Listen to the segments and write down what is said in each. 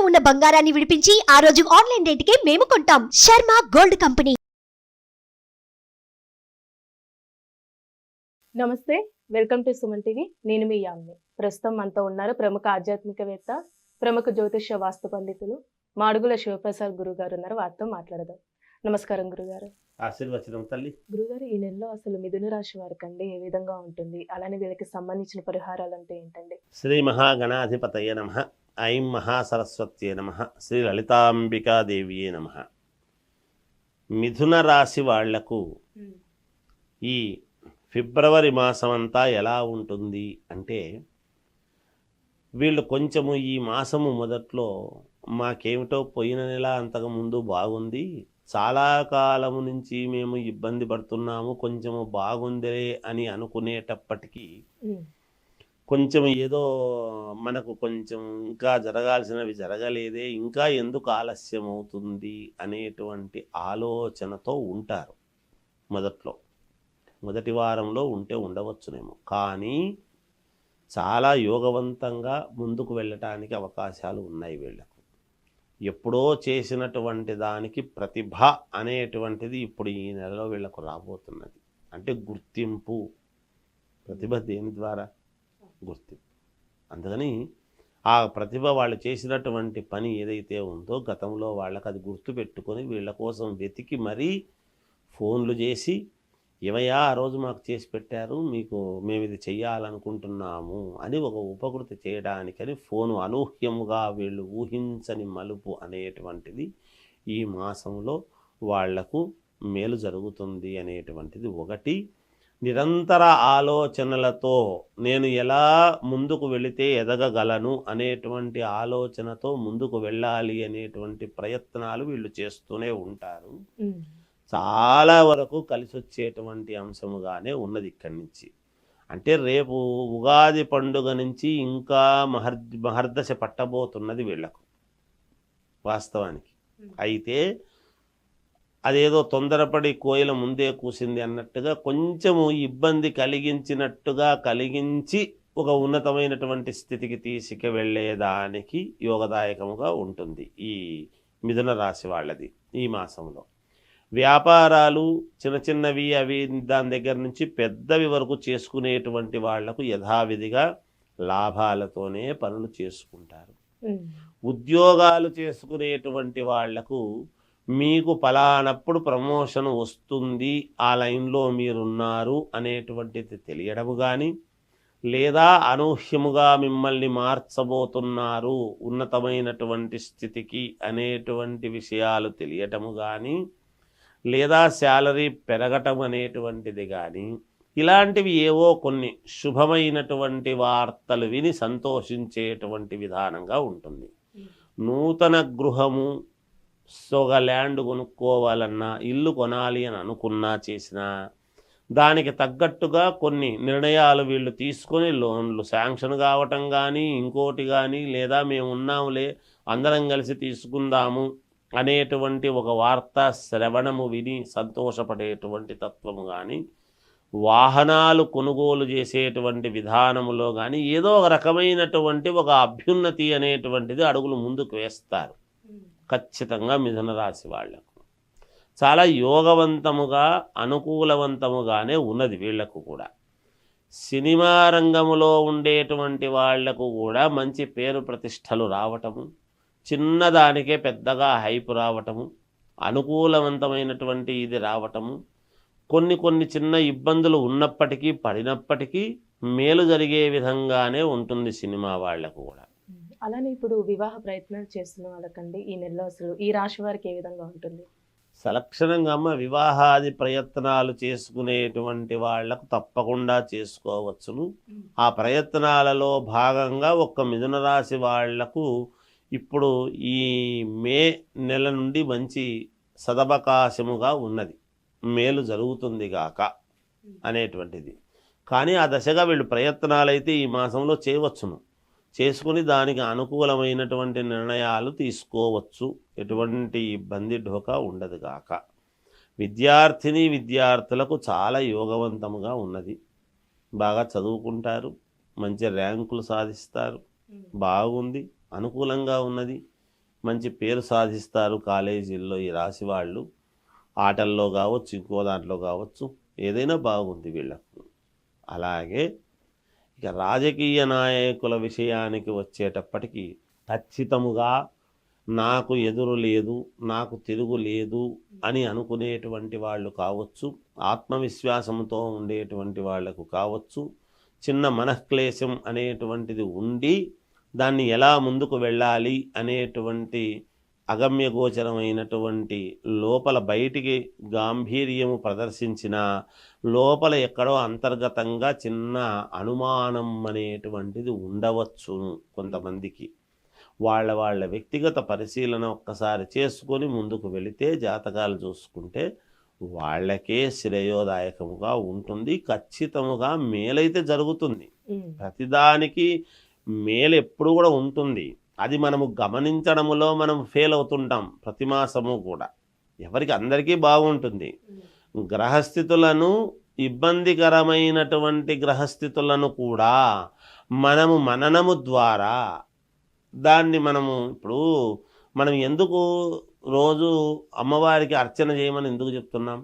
ఉన్న బంగారాన్ని విడిపించి ఆ రోజు ఆన్లైన్ రేటుకే మేము కొంటాం. Sharma gold company. నమస్తే, వెల్కమ్ టు సుమన్ టీవీ. నేను మీ యామిని. ప్రస్తుతం మనతో ఉన్నారు ప్రముఖ ఆధ్యాత్మికవేత్త, ప్రముఖ జ్యోతిష్య వాస్తు పండితులు మాడుగుల శివప్రసాద్ గురుగారు ఉన్నారు. వారితో మాట్లాడదాం. నమస్కారం గురుగారు. ఆశీర్వచనం తల్లి. గురుగారు, ఈ నెలలో అసలు మిథున రాశి వారికి అండి ఏ విధంగా ఉంటుంది, అలానే వీరికి సంబంధించిన పరిహారాలు అంటే ఏంటండి? శ్రీ మహాగణాధిపతయ నమః. ఐం మహాసరస్వత్యే నమః. శ్రీ లలితాంబికాదేవియే నమః. మిథున రాశి వాళ్లకు ఈ ఫిబ్రవరి మాసం అంతా ఎలా ఉంటుంది అంటే, వీళ్ళు కొంచెము ఈ మాసము మొదట్లో మాకేమిటో పోయిన నెల అంతకుముందు బాగుంది, చాలా కాలము నుంచి మేము ఇబ్బంది పడుతున్నాము, కొంచెము బాగుందిలే అని అనుకునేటప్పటికీ కొంచెం ఏదో మనకు కొంచెం ఇంకా జరగాల్సినవి జరగలేదే, ఇంకా ఎందుకు ఆలస్యం అవుతుంది అనేటువంటి ఆలోచనతో ఉంటారు. మొదటి వారంలో ఉంటే ఉండవచ్చునేమో, కానీ చాలా యోగవంతంగా ముందుకు వెళ్ళటానికి అవకాశాలు ఉన్నాయి. వీళ్ళకు ఎప్పుడో చేసినటువంటి దానికి ప్రతిభ అనేటువంటిది ఇప్పుడు ఈ నెలలో వీళ్ళకు రాబోతున్నది. అంటే గుర్తింపు. ప్రతిభ దేని ద్వారా? గుర్తింపు. అందుకని ఆ ప్రతిభ వాళ్ళు చేసినటువంటి పని ఏదైతే ఉందో గతంలో వాళ్ళకి అది గుర్తు పెట్టుకొని వీళ్ళ కోసం వెతికి మరీ ఫోన్లు చేసి, ఏమయ్యా ఆ రోజు మాకు చేసి పెట్టారు, మీకు మేము ఇది చెయ్యాలనుకుంటున్నాము అని ఒక ఉపకృతి చేయడానికని ఫోను అనూహ్యముగా వీళ్ళు ఊహించని మలుపు అనేటువంటిది ఈ మాసంలో వాళ్లకు మేలు జరుగుతుంది అనేటువంటిది ఒకటి. నిరంతర ఆలోచనలతో నేను ఎలా ముందుకు వెళితే ఎదగగలను అనేటువంటి ఆలోచనతో ముందుకు వెళ్ళాలి అనేటువంటి ప్రయత్నాలు వీళ్ళు చేస్తూనే ఉంటారు. చాలా వరకు కలిసి వచ్చేటువంటి అంశముగానే ఉన్నది ఇక్కడి నుంచి. అంటే రేపు ఉగాది పండుగ నుంచి ఇంకా మహర్దశ పట్టబోతున్నది వీళ్లకు వాస్తవానికి. అయితే అదేదో తొందరపడి కోయిల ముందే కూసింది అన్నట్టుగా కొంచెము ఇబ్బంది కలిగించి ఒక ఉన్నతమైనటువంటి స్థితికి తీసుకువెళ్ళేదానికి యోగదాయకముగా ఉంటుంది ఈ మిథున రాశి వాళ్ళది ఈ మాసంలో. వ్యాపారాలు చిన్నవి అవి దాని దగ్గర నుంచి పెద్దవి వరకు చేసుకునేటువంటి వాళ్లకు యథావిధిగా లాభాలతోనే పనులు చేసుకుంటారు. ఉద్యోగాలు చేసుకునేటువంటి వాళ్లకు మీకు పలానప్పుడు ప్రమోషన్ వస్తుంది, ఆ లైన్లో మీరున్నారు అనేటువంటిది తెలియడము కానీ, లేదా అనూహ్యముగా మిమ్మల్ని మార్చబోతున్నారు ఉన్నతమైనటువంటి స్థితికి అనేటువంటి విషయాలు తెలియటము కానీ, లేదా శాలరీ పెరగటం అనేటువంటిది కానీ, ఇలాంటివి ఏవో కొన్ని శుభమైనటువంటి వార్తలు విని సంతోషించేటువంటి విధానంగా ఉంటుంది. నూతన గృహము, ఒక ల్యాండ్ కొనుక్కోవాలన్నా, ఇల్లు కొనాలి అని అనుకున్నా చేసినా దానికి తగ్గట్టుగా కొన్ని నిర్ణయాలు వీళ్ళు తీసుకొని లోన్లు శాంక్షన్ కావటం కానీ, ఇంకోటి కానీ, లేదా మేము ఉన్నాములే అందరం కలిసి తీసుకుందాము అనేటువంటి ఒక వార్తా శ్రవణము విని సంతోషపడేటువంటి తత్వము కానీ, వాహనాలు కొనుగోలు చేసేటువంటి విధానములో కానీ ఏదో ఒక రకమైనటువంటి ఒక అభ్యున్నతి అనేటువంటిది అడుగులు ముందుకు వేస్తారు. ఖచ్చితంగా మిథున రాశి వాళ్లకు చాలా యోగవంతముగా అనుకూలవంతముగానే ఉన్నది. వీళ్లకు కూడా సినిమా రంగములో ఉండేటువంటి వాళ్లకు కూడా మంచి పేరు ప్రతిష్టలు రావటము, చిన్నదానికే పెద్దగా హైప్ రావటము, అనుకూలవంతమైనటువంటి ఇది రావటము, కొన్ని చిన్న ఇబ్బందులు ఉన్నప్పటికీ పడినప్పటికీ మేలు జరిగే విధంగానే ఉంటుంది సినిమా వాళ్లకు కూడా. అలానే ఇప్పుడు వివాహ ప్రయత్నాలు చేస్తున్న వాళ్ళకండి ఈ నెలలో అసలు ఈ రాశి వారికి ఏ విధంగా ఉంటుంది? సలక్షణంగా వివాహాది ప్రయత్నాలు చేసుకునేటువంటి వాళ్లకు తప్పకుండా చేసుకోవచ్చును. ఆ ప్రయత్నాలలో భాగంగా ఒక్క మిథున రాశి వాళ్లకు ఇప్పుడు ఈ మే నెల నుండి మంచి సదవకాశముగా ఉన్నది, మేలు జరుగుతుంది గాక అనేటువంటిది. కానీ ఆ దశగా వీళ్ళు ప్రయత్నాలైతే ఈ మాసంలో చేయవచ్చును, చేసుకుని దానికి అనుకూలమైనటువంటి నిర్ణయాలు తీసుకోవచ్చు. ఎటువంటి ఇబ్బంది ఢోకా ఉండదు గాక. విద్యార్థులకు చాలా యోగవంతముగా ఉన్నది. బాగా చదువుకుంటారు, మంచి ర్యాంకులు సాధిస్తారు, బాగుంది, అనుకూలంగా ఉన్నది. మంచి పేరు సాధిస్తారు కాలేజీల్లో ఈ రాశి వాళ్ళు. ఆటల్లో కావచ్చు, ఇంకో దాంట్లో కావచ్చు, ఏదైనా బాగుంది వీళ్ళకు. అలాగే ఇక రాజకీయ నాయకుల విషయానికి వచ్చేటప్పటికి ఖచ్చితముగా నాకు ఎదురు లేదు, నాకు తిరుగు లేదు అని అనుకునేటువంటి వాళ్ళు కావచ్చు, ఆత్మవిశ్వాసంతో ఉండేటువంటి వాళ్లకు కావచ్చు, చిన్న మనఃక్లేశం అనేటువంటిది ఉండి దాన్ని ఎలా ముందుకు వెళ్ళాలి అనేటువంటి అగమ్యగోచరమైనటువంటి లోపల బయటికి గాంభీర్యము ప్రదర్శించిన లోపల ఎక్కడో అంతర్గతంగా చిన్న అనుమానం అనేటువంటిది ఉండవచ్చు కొంతమందికి. వాళ్ళ వ్యక్తిగత పరిశీలన ఒక్కసారి చేసుకొని ముందుకు వెళితే, జాతకాలు చూసుకుంటే వాళ్ళకే శ్రేయోదాయకముగా ఉంటుంది. ఖచ్చితముగా మేలైతే జరుగుతుంది. ప్రతిదానికి మేలు ఎప్పుడు కూడా ఉంటుంది. అది మనము గమనించడములో మనం ఫెయిల్ అవుతుంటాం. ప్రతి మాసము కూడా ఎవరికి అందరికీ బాగుంటుంది. గ్రహస్థితులను, ఇబ్బందికరమైనటువంటి గ్రహస్థితులను కూడా మనము మననము ద్వారా దాన్ని ఇప్పుడు మనం ఎందుకు రోజు అమ్మవారికి అర్చన చేయమని ఎందుకు చెప్తున్నాం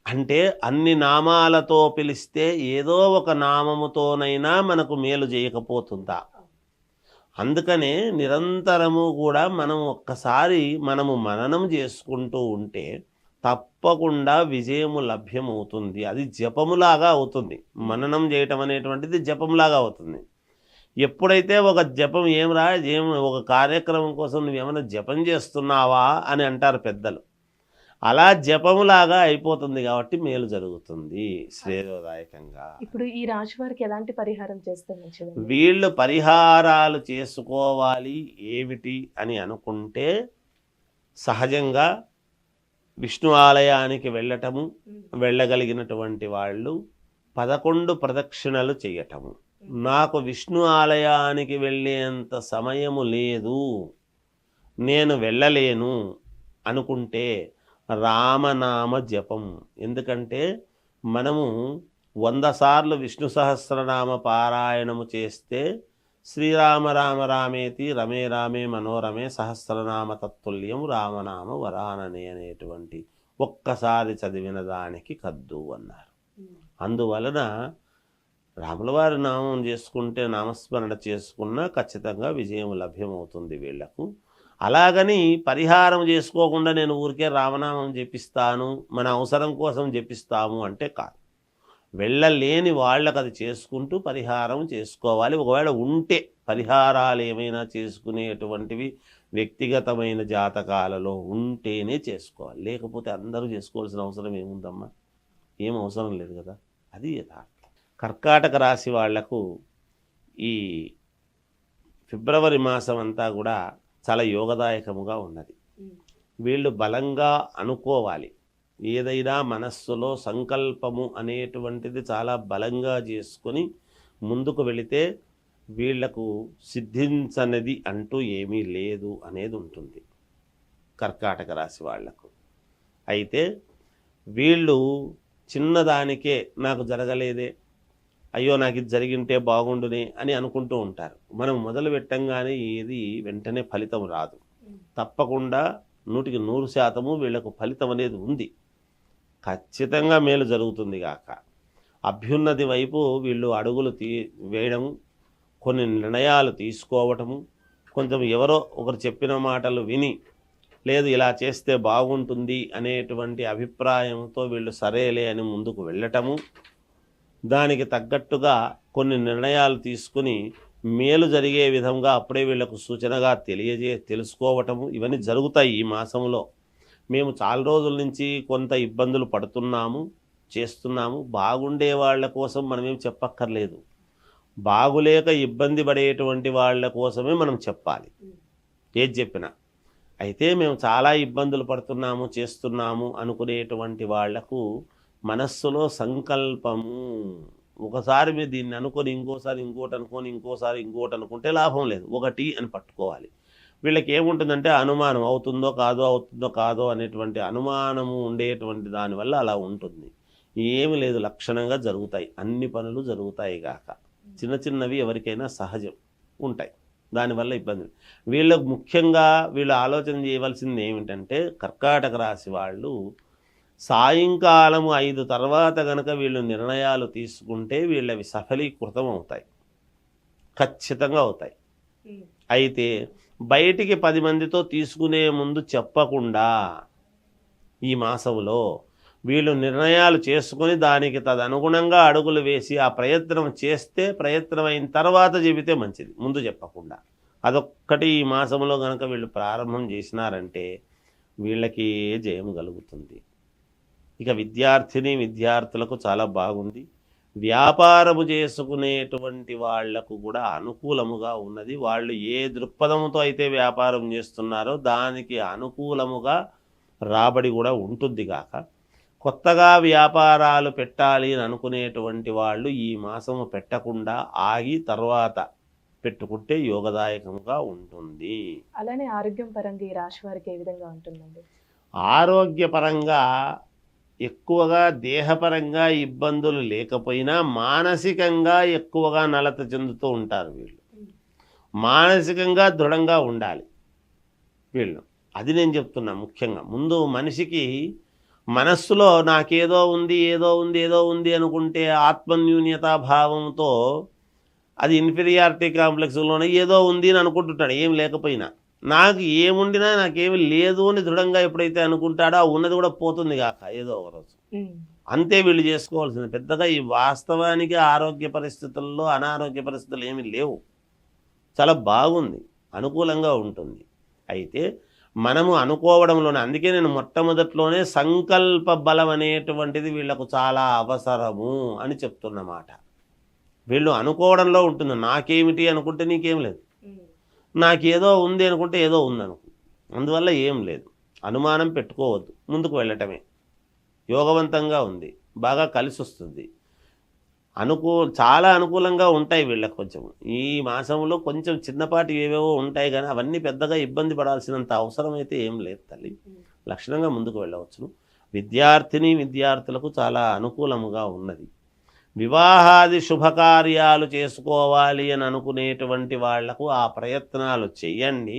అంటే, అన్ని నామాలతో పిలిస్తే ఏదో ఒక నామముతోనైనా మనకు మేలు చేయకపోతుందా? అందుకనే నిరంతరము కూడా మనం ఒక్కసారి మననం చేసుకుంటూ ఉంటే తప్పకుండా విజయము లభ్యమవుతుంది. అది జపములాగా అవుతుంది. మననం చేయటం అనేటువంటిది జపంలాగా అవుతుంది. ఎప్పుడైతే ఒక జపం ఒక కార్యక్రమం కోసం నువ్వేమైనా జపం చేస్తున్నావా అని అంటారు పెద్దలు. అలా జపములాగా అయిపోతుంది కాబట్టి మేలు జరుగుతుంది శ్రేయోదాయకంగా. ఇప్పుడు ఈ రాశి వారికి ఎలాంటి పరిహారం చేస్తే మంచిది? వీళ్ళు పరిహారాలు చేసుకోవాలి ఏమిటి అని అనుకుంటే, సహజంగా విష్ణు ఆలయానికి వెళ్ళగలిగినటువంటి వాళ్ళు 11 ప్రదక్షిణలు చేయటము. నాకు విష్ణు ఆలయానికి వెళ్ళేంత సమయము లేదు, నేను వెళ్ళలేను అనుకుంటే రామనామ జపం. ఎందుకంటే మనము 100 సార్లు విష్ణు సహస్రనామ పారాయణము చేస్తే శ్రీరామ రామ రామేతి రమే రామే మనోరమే సహస్రనామ తత్తుల్యం రామనామ వరాననే అనేటువంటి ఒక్కసారి చదివిన దానికి కద్దు అన్నారు. అందువలన రాములవారి నామం చేసుకుంటే, నామస్మరణ చేసుకున్నా ఖచ్చితంగా విజయం లభ్యమవుతుంది వీళ్లకు. అలాగని పరిహారం చేసుకోకుండా నేను ఊరికే రామనామం జపిస్తాను, మన అవసరం కోసం జపిస్తాము అంటే కాదు. వెళ్ళలేని వాళ్ళకు అది చేసుకుంటూ పరిహారం చేసుకోవాలి. ఒకవేళ ఉంటే పరిహారాలు ఏమైనా చేసుకునేటువంటివి వ్యక్తిగతమైన జాతకాలలో ఉంటేనే చేసుకోవాలి. లేకపోతే అందరూ చేసుకోవాల్సిన అవసరం ఏముందమ్మా? ఏం అవసరం లేదు కదా. అది యథార్థం. కర్కాటక రాశి వాళ్లకు ఈ ఫిబ్రవరి మాసం అంతా కూడా చాలా యోగదాయకముగా ఉన్నది. వీళ్ళు బలంగా అనుకోవాలి. ఏదైనా మనస్సులో సంకల్పము అనేటువంటిది చాలా బలంగా చేసుకొని ముందుకు వెళితే వీళ్లకు సిద్ధించనిది అంటూ ఏమీ లేదు అనేది ఉంటుంది కర్కాటక రాశి వాళ్లకు. అయితే వీళ్ళు చిన్నదానికే నాకు జరగలేదే, అయ్యో నాకు ఇది జరిగింటే బాగుండునే అని అనుకుంటూ ఉంటారు. మనం మొదలు పెట్టంగానే ఏది వెంటనే ఫలితం రాదు. తప్పకుండా 100% వీళ్లకు ఫలితం అనేది ఉంది. ఖచ్చితంగా మేలు జరుగుతుంది గాక. అభ్యున్నతి వైపు వీళ్ళు అడుగులు వేయడము, కొన్ని నిర్ణయాలు తీసుకోవటము, కొంచెం ఎవరో ఒకరు చెప్పిన మాటలు విని లేదు ఇలా చేస్తే బాగుంటుంది అనేటువంటి అభిప్రాయంతో వీళ్ళు సరేలే అని ముందుకు వెళ్ళటము, దానికి తగ్గట్టుగా కొన్ని నిర్ణయాలు తీసుకుని మేలు జరిగే విధంగా అప్పుడే వీళ్లకు సూచనగా తెలుసుకోవటము, ఇవన్నీ జరుగుతాయి ఈ మాసంలో. మేము చాలా రోజుల నుంచి కొంత ఇబ్బందులు పడుతున్నాము, చేస్తున్నాము. బాగుండే వాళ్ళ కోసం మనమేం చెప్పక్కర్లేదు. బాగులేక ఇబ్బంది పడేటువంటి వాళ్ళ కోసమే మనం చెప్పాలి ఏది చెప్పినా. అయితే మేము చాలా ఇబ్బందులు పడుతున్నాము, చేస్తున్నాము అనుకునేటువంటి వాళ్లకు మనస్సులో సంకల్పము, ఒకసారి మీరు దీన్ని అనుకొని ఇంకోసారి ఇంకోటి అనుకొని ఇంకోసారి ఇంకోటి అనుకుంటే లాభం లేదు. ఒకటి అని పట్టుకోవాలి. వీళ్ళకి ఏముంటుందంటే అనుమానం, అవుతుందో కాదో అనేటువంటి అనుమానము ఉండేటువంటి దానివల్ల అలా ఉంటుంది. ఏమి లేదు, లక్షణంగా జరుగుతాయి, అన్ని పనులు జరుగుతాయి గాక. చిన్న చిన్నవి ఎవరికైనా సహజం ఉంటాయి. దానివల్ల ఇబ్బంది. వీళ్ళకు ముఖ్యంగా వీళ్ళు ఆలోచన చేయవలసింది ఏమిటంటే, కర్కాటక రాశి వాళ్ళు సాయంకాలం 5 తర్వాత గనక వీళ్ళు నిర్ణయాలు తీసుకుంటే వీళ్ళవి సఫలీకృతం అవుతాయి, ఖచ్చితంగా అవుతాయి. అయితే బయటికి 10 మందితో తీసుకునే ముందు చెప్పకుండా ఈ మాసంలో వీళ్ళు నిర్ణయాలు చేసుకుని దానికి తదనుగుణంగా అడుగులు వేసి ఆ ప్రయత్నం చేస్తే, ప్రయత్నం అయిన తర్వాత చెబితే మంచిది, ముందు చెప్పకుండా. అదొక్కటి ఈ మాసంలో కనుక వీళ్ళు ప్రారంభం చేసినారంటే వీళ్ళకి జయం కలుగుతుంది. ఇక విద్యార్థులకు చాలా బాగుంది. వ్యాపారము చేసుకునేటువంటి వాళ్లకు కూడా అనుకూలముగా ఉన్నది. వాళ్ళు ఏ దృక్పథంతో అయితే వ్యాపారం చేస్తున్నారో దానికి అనుకూలముగా రాబడి కూడా ఉంటుంది కాక, కొత్తగా వ్యాపారాలు పెట్టాలి అని అనుకునేటువంటి వాళ్ళు ఈ మాసము పెట్టకుండా ఆగి తర్వాత పెట్టుకుంటే యోగదాయకంగా ఉంటుంది. అలానే ఆరోగ్యం పరంగా ఈ రాశి వారికి ఏ విధంగా ఉంటుందండి? ఆరోగ్యపరంగా ఎక్కువగా దేహపరంగా ఇబ్బందులు లేకపోయినా మానసికంగా ఎక్కువగా నలత చెందుతూ ఉంటారు వీళ్ళు. మానసికంగా దృఢంగా ఉండాలి వీళ్ళు. అది నేను చెప్తున్నా. ముఖ్యంగా ముందు మనిషికి మనస్సులో నాకేదో ఉంది, ఏదో ఉంది, ఏదో ఉంది అనుకుంటే ఆత్మన్యూన్యతా భావంతో అది ఇన్ఫీరియారిటీ కాంప్లెక్స్లోనే ఏదో ఉంది అని అనుకుంటుంటాడు, ఏం లేకపోయినా. నాకు ఏముండినా నాకేమి లేదు అని దృఢంగా ఎప్పుడైతే అనుకుంటాడో ఆ ఉన్నది కూడా పోతుంది కాక ఏదో ఒకరోజు. అంతే వీళ్ళు చేసుకోవాల్సింది. పెద్దగా ఈ వాస్తవానికి ఆరోగ్య పరిస్థితుల్లో అనారోగ్య పరిస్థితులు ఏమీ లేవు, చాలా బాగుంది, అనుకూలంగా ఉంటుంది. అయితే మనము అనుకోవడంలోనే, అందుకే నేను మొట్టమొదట్లోనే సంకల్ప బలం అనేటువంటిది వీళ్లకు చాలా అవసరము అని చెప్తున్నమాట. వీళ్ళు అనుకోవడంలో ఉంటుంది. నాకేమిటి అనుకుంటే నీకేం లేదు, నాకేదో ఉంది అనుకుంటే ఏదో ఉందనుకో, అందువల్ల ఏం లేదు, అనుమానం పెట్టుకోవద్దు, ముందుకు వెళ్ళటమే. యోగవంతంగా ఉంది, బాగా కలిసి వస్తుంది, చాలా అనుకూలంగా ఉంటాయి వీళ్ళకి. కొంచెం ఈ మాసంలో కొంచెం చిన్నపాటి ఏవేవో ఉంటాయి కానీ అవన్నీ పెద్దగా ఇబ్బంది పడాల్సినంత అవసరం అయితే ఏం లేదు తల్లి, లక్షణంగా ముందుకు వెళ్ళవచ్చును. విద్యార్థులకు చాలా అనుకూలముగా ఉన్నది. వివాహాది శుభకార్యాలు చేసుకోవాలి అని అనుకునేటువంటి వాళ్లకు ఆ ప్రయత్నాలు చెయ్యండి,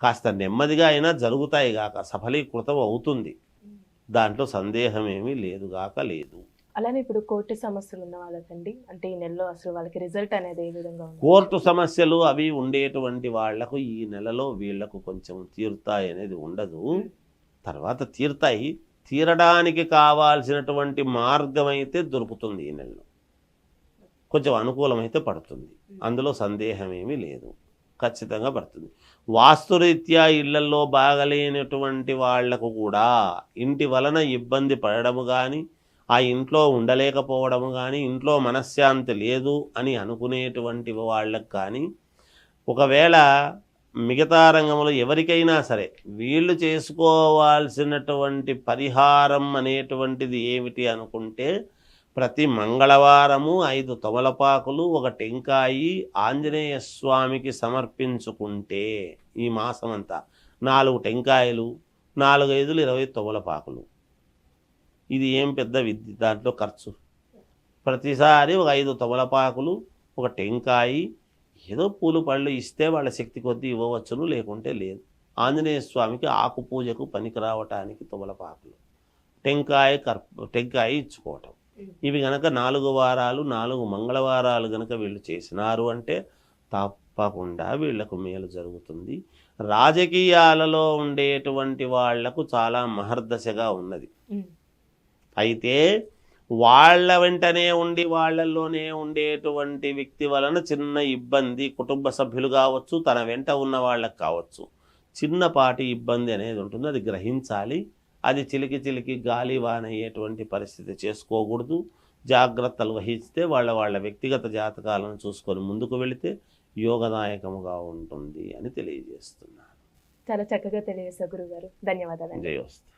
కాస్త నెమ్మదిగా అయినా జరుగుతాయి గాక, సఫలీకృతం అవుతుంది, దాంట్లో సందేహం ఏమీ లేదుగాక లేదు. అలానే ఇప్పుడు కోర్టు సమస్యలు ఉన్న వాళ్ళకండి, అంటే ఈ నెలలో అసలు వాళ్ళకి రిజల్ట్ అనేది ఏ విధంగా ఉంది? కోర్టు సమస్యలు అవి ఉండేటువంటి వాళ్లకు ఈ నెలలో వీళ్లకు కొంచెం తీరుతాయి అనేది ఉండదు, తర్వాత తీరుతాయి. తీరడానికి కావాల్సినటువంటి మార్గం అయితే దొరుకుతుంది ఈ నెలలో, కొంచెం అనుకూలమైతే పడుతుంది, అందులో సందేహం ఏమీ లేదు, ఖచ్చితంగా పడుతుంది. వాస్తురీత్యా ఇళ్లలో బాగలేనటువంటి వాళ్లకు కూడా ఇంటి వలన ఇబ్బంది పడడము కానీ, ఆ ఇంట్లో ఉండలేకపోవడము కానీ, ఇంట్లో మనశ్శాంతి లేదు అని అనుకునేటువంటి వాళ్ళకు కానీ, ఒకవేళ మిగతా రంగంలో ఎవరికైనా సరే వీళ్ళు చేసుకోవాల్సినటువంటి పరిహారం అనేటువంటిది ఏమిటి అనుకుంటే, ప్రతి మంగళవారము 5 తమలపాకులు 1 టెంకాయి ఆంజనేయ స్వామికి సమర్పించుకుంటే ఈ మాసమంతా 4 టెంకాయలు 4-5 20 తమలపాకులు, ఇది ఏం పెద్ద విద్య దాంట్లో ఖర్చు. ప్రతిసారి 5 తమలపాకులు 1 టెంకాయి ఏదో పూలు పళ్ళు ఇస్తే వాళ్ళ శక్తి కొద్దీ ఇవ్వవచ్చును, లేకుంటే లేదు. ఆంజనేయ స్వామికి ఆకు పూజకు పనికి రావటానికి తమలపాకులు, టెంకాయ ఇచ్చుకోవటం, ఇవి గనక 4 వారాలు 4 మంగళవారాలు గనక వీళ్ళు చేసినారు అంటే తప్పకుండా వీళ్లకు మేలు జరుగుతుంది. రాజకీయాలలో ఉండేటువంటి వాళ్లకు చాలా మహర్దశగా ఉన్నది. అయితే వాళ్ళ వెంటనే ఉండి వాళ్ళల్లోనే ఉండేటువంటి వ్యక్తి వలన చిన్న ఇబ్బంది, కుటుంబ సభ్యులు కావచ్చు, తన వెంట ఉన్న వాళ్ళకు కావచ్చు, చిన్నపాటి ఇబ్బంది అనేది ఉంటుంది, అది గ్రహించాలి. అది చిలికి గాలి వాన అయ్యేటువంటి పరిస్థితి చేసుకోకూడదు. జాగ్రత్తలు వహిస్తే వాళ్ళ వ్యక్తిగత జాతకాలను చూసుకొని ముందుకు వెళితే యోగదాయకముగా ఉంటుంది అని తెలియజేస్తున్నాను. చాలా చక్కగా తెలియజేశారు గురుగారు, ధన్యవాదాలు. జయోస్తు.